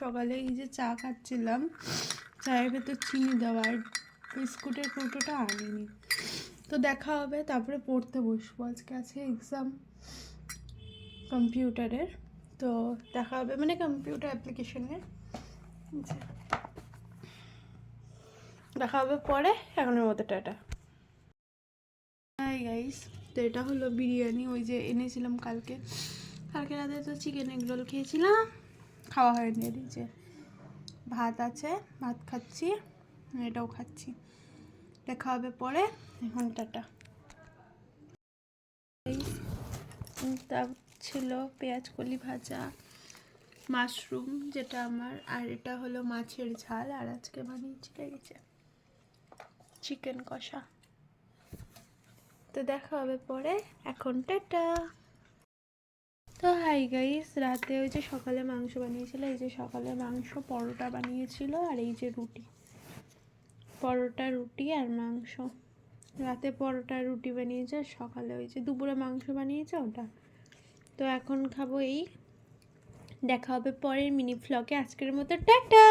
সকালে এই যে চা খাচ্ছিলাম, চায়ের ভেতর চিনি দেওয়া, আর বিস্কুটের কৌটোটা আনিনি। তো দেখা হবে, তারপরে পড়তে বসবো। আজকে আছে এক্সাম কম্পিউটারের, তো দেখা হবে, মানে কম্পিউটার অ্যাপ্লিকেশনের। দেখা হবে পরে, এখনের মতো টাটা। হাই গাইস, তো এটা হলো বিরিয়ানি, ওই যে এনেছিলাম কালকে রাতে। তো চিকেন এগ রোল খেয়েছিলাম, খাওয়া হয়নি। এই যে ভাত আছে, ভাত খাচ্ছি, এটাও খাচ্ছি। দেখা হবে পরে, এখন টাটা। তা ছিল পেঁয়াজ কলি ভাজা, মাশরুম যেটা আমার, আর এটা হলো মাছের ঝাল, আর আজকে বানিয়েছি লেগেছে চিকেন কষা। তো দেখা হবে পরে, এখন টাটা। তো হাই গাইস, রাতে ওই যে সকালে মাংস বানিয়েছিল, এই যে সকালে মাংস, পরোটা বানিয়েছিল, আর এই যে রুটি, পরোটা রুটি আর মাংস। রাতে পরোটা রুটি বানিয়েছে, সকালে ওই যে দুপুরে মাংস বানিয়েছে ওটা। তো এখন খাবো এই। দেখা হবে পরের মিনি ভ্লগে, আজকের মতো টাটা।